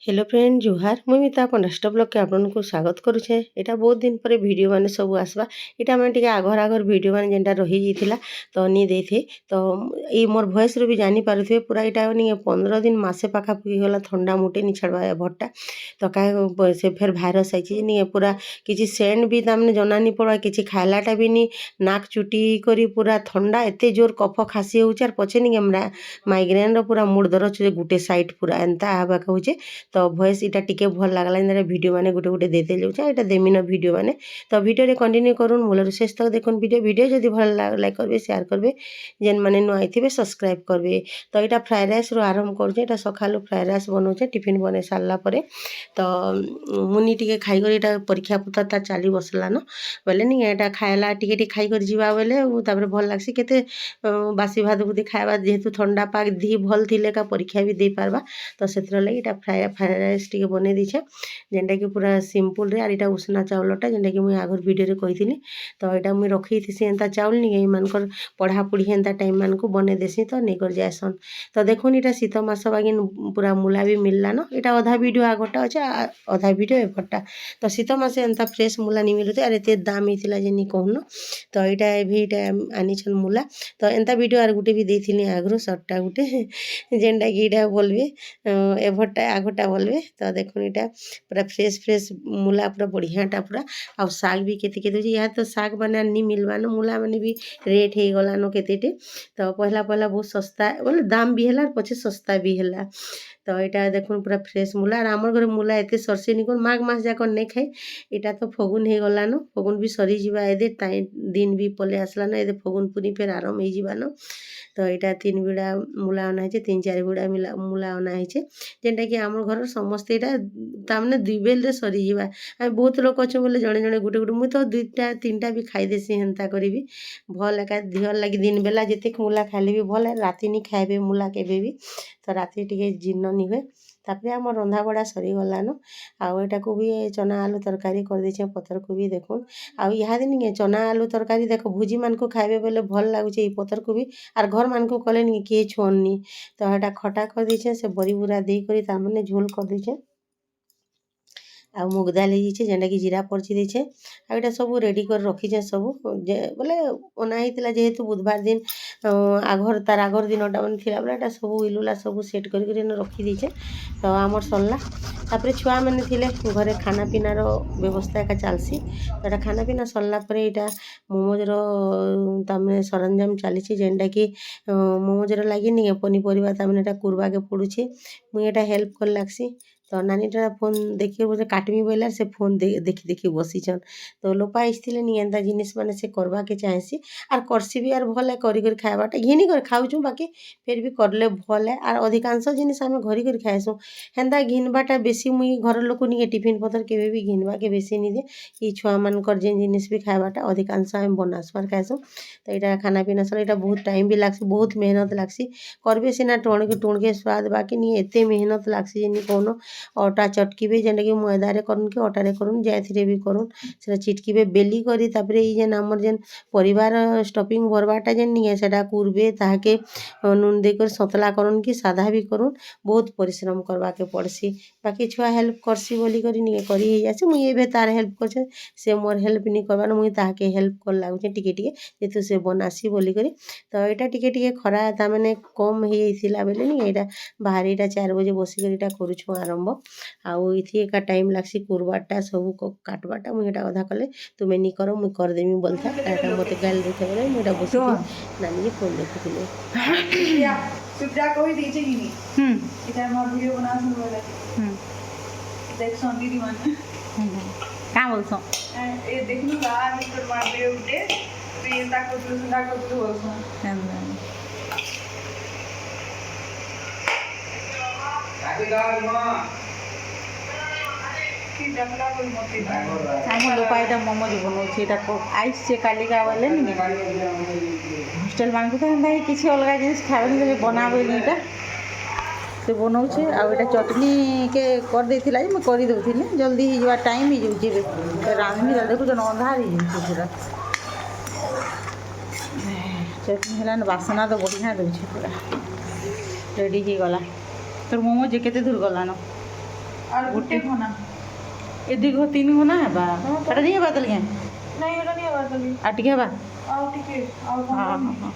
Hello friend जुहार मुई मिता अपन राष्ट्र ब्लॉग के आपको स्वागत करुचे। एटा बहुत दिन पर वीडियो माने सब आसबा एटा मैं टिके आघर आघर वीडियो माने जेनटा रही जाइथिला तो नी देथे तो ई मोर वॉइस रो भी जानी पारुथे पूरा एटा नी 15 दिन मासे पाखा पकी गला ठंडा मुटे नी छड़वा भट्टा तो का से फिर भाइरस आइछि नी पूरा किछि सेंट भी तामने जना नी पड़ा किछि खाइलाटा भी नी नाक चुटी करी पूरा ठंडा एते जोर कफ खासी होउछ आर पछे नी माइग्रेन रो पूरा मूड दरज गुटे साइड पूरा एंता आबा कहूचे तो भॉइस इटा टिके भल लागला इनरे वीडियो माने गुटे गुटे देते जाउछा एटा देमिनो वीडियो माने तो वीडियो रे कंटिन्यू करूँ मूलर शेष तक देखुन वीडियो जदि भल लाइक करबे शेयर करबे जेन माने नुआ आइथिबे सब्सक्राइब करबे। तो एटा फ्राइड राइस रो आरंभ करछे एटा सखालु फ्राइड राइस बनौछे टिफिन बने सारला परे तो मुनि टिके खाई कर एटा परीक्षा पत्र ता चाली बसला न बोले नी एटा खाइला टिके टिके खाई कर जीवा बोले तापर भल लागसी केते बासी भात बुदी खाइबा जेहेतु ठंडा पाग धी भल थिले का परीक्षा भी दे पारबा तो सेथर लागि एटा फ्राइड राइस टिके बने दीछे जेनटा कि पूरा सिंपल रे आर एटा उष्णा चावलटा जेनटा कि मुई आगर वीडियो रे कहिथिनी तो एटा मुई रखी थिसी एंता चावल नी मानकर पढ़ा पढ़ी एंता टाइम मान को बने देसी तो नहीं कर जायसन। तो देखुन एटा शीत मास बागिन पूरा मूला भी मिलला न एटा आधा वीडियो आगटा अछि आधा वीडियो एपटा तो शीत मासे एंता फ्रेश मूला नी मिलुते अरे ते दाम हिथिला जे नी कहून तो एटा भी एटा आनिछन मूला तो एंता वीडियो आर गुटे भी देथिनी आगरो शॉर्टटा गुटे जेनटा कि एटा बोलबे एभटा आगटा बोलबे तो देखुन एटा पूरा फ्रेश फ्रेश मूला पूरा बढ़ियाटा पूरा आ साग भी केते केते यहाँ तो साग बना नी मिलवा न मूला माने भी रेट हे गला न केतेटे तो पहला पहला बहुत सस्ता बोले दाम भी हैला पछे सस्ता भी हैला तो एटा देखुन पूरा फ्रेश मूला और आमर घर मूला एते सरसे नी कोन माघ मास जाक नै खाई एटा तो फगुन हे गला न फगुन भी सरी जीवा एदे दिन भी पले आसला न एदे फगुन पुनी फेर आरंभ हे जीवा न तो एटा 3 बिड़ा मूला अना है 3-4 बिड़ा मूला अना है जेनटा कि आमर घर समस्त एटा तामने 2 बेल रे सरी जीवा आ बहुत लोक अछि बोले जणे जणे गुटे गुटे मुई तो 2टा 3टा भी खाई देसी हेंता करिवि भल एका दिहर लागि दिन बेला जेते मूला खाइले भी भल राती नी खाइबे मूला केबे भी तो राती टिके जीर्ण नी होए तापरे आम रंधा बड़ा सरी गलान आउ एटा को भी चना आलू तरकारी कर देछे पतर को भी देखुन आउ इहा दिन चना आलू तरकारी देखो भुजी मान को खाइबे बोले भल लागुचे ई पतर को भी आर घर मान को कले नी के छोननी तो एटा खटा कर देछे से बड़ी बुरा दे करी तामने झोल कर देछे आ मुग दाल हो जेनटा कि जीरा परची देछे आ एटा सब रेडी कर रखीछे सब बोले ओना हितला जेहेतु बुधवार दिन आघर तार आघर दिनटा मन थिला बोले एटा सब इलुला सब सेट कर रखी देछे तो आमर सरला तापरे छुआ माने थिले घरे खाना पीना रो व्यवस्था एका चालसी तो एटा खाना पीना सरला परे एटा मोमोज रो तामने सरंजाम चलीछि जेनटा कि मोमोज रो लागि नी पनीपरिबा तामने एटा कुरबा के पड़ुछि मुई एटा हेल्प कर लागसी तो नानीटा फोन देखिए बोले काटमी बोला से फोन देखी देखी बसीछन तो लोपा आइथिले नी एंता जिनिस माने से करबा के चाहेसी आर करसी भी आर भल करी कर खाइबाटा घिनी कर खाउछु बाकी फिर भी करले भल है आर अधिकांश जिनिस आमे घरी कर खाइसु हेंता घिनबाटा बेसी मुई घर लोक नी टिफिन पतर केबे भी घिनबा के बेसी नी दे ई छुआ मान कर जे जिनिस भी खाइबाटा अधिकांश आमे बनासबार खाइसु तो एटा खाना पीना सर एटा बहुत टाइम भी लागसी बहुत मेहनत लागसी करबे सिना टुण के स्वाद बाकी नी एते मेहनत लागसी जे नी कोनो अटा चटकीबे जेनटा कि मैदारे करूँ कि अटारे करूँ जाएथिरे भी करूँ सेटा चिटकीबे बेली करी तापरे ई जेन हमर जेन परिवार स्टफिंग भरबाटा जेन नी सेटा कुरबे ताहाके नून देकर सतला करूँ कि सादा भी करूँ बहुत परिश्रम करबा के पड़सी बाकी छुआ हेल्प करसी बोली करी नी करी हे जासी मुई एबे तार हेल्प करछे से मोर हेल्प नी करबान मुई ताहाके हेल्प कर लागुछे टिके टिके जेतु से बनासी बोली करी तो एटा टिके टिके खरा ता माने कम हे थिला बेले नी एटा बाहर एटा 4 बजे बसी करी एटा करूछु आरंभ आउ इथि एका टाइम लागसी कुरबाटा सब काटबाटा मुई एटा अधा कले तुमे नी करो मुई कर देमी बोलथा एटा मते गाल देथे बोले मुई एटा बसी नानी के फोन देखुथिले या सुब्रा कोई दीचे कि नी एटा मोर वीडियो बना सुन बोले देख सोन दीदी मन का बोलसो ए देखनु गा नी कर मार वीडियो उठे तो ये ता को सुंदर को बोलसो काके गा मां ଆମ ଲୋପା ଏଇଟା ମୋମୋଜ ବନାଉଛି ଏଇଟା ଆଇସଛେ କାଲିକା ବୋଲେ ନି ହଷ୍ଟେଲ ମାନଙ୍କୁ ତ ହେନ୍ତା କିଛି ଅଲଗା ଜିନିଷ ଖାଇବାନି ଦେବେ ବନାବେ ଏଇଟା ସେ ବନାଉଛେ ଆଉ ଏଇଟା ଚଟନି କେ କରିଦେଇଥିଲା ଯେ ମୁଁ କରିଦେଉଥିଲି ଜଲ୍ଦି ହେଇଯିବା ଟାଇମ୍ ହେଇଯାଉଛି ଏବେ ରାନ୍ଧି ଦେଖୁଛ ଅନ୍ଧାର ହେଇଯାଉଛି ପୁରା ଚଟନି ହେଲାନ ବାସନା ତ ବଢ଼ିଆ ଦେଉଛି ପୁରା ରେଡ଼ି ହେଇଗଲା ତୋର ମୋମୋଜ କେତେ ଦୂର ଗଲାନ আর গুটে ঘনা ए दुई घो तीन घो ना हेबा हाँ तो। एटा नहीं हेबा तलिया ନାଇଁ ଏଟା ନିଏ ବାଦଲି आ टिके हेबा ଆଉ ଟିକେ ଆଉ हाँ କଣ हाँ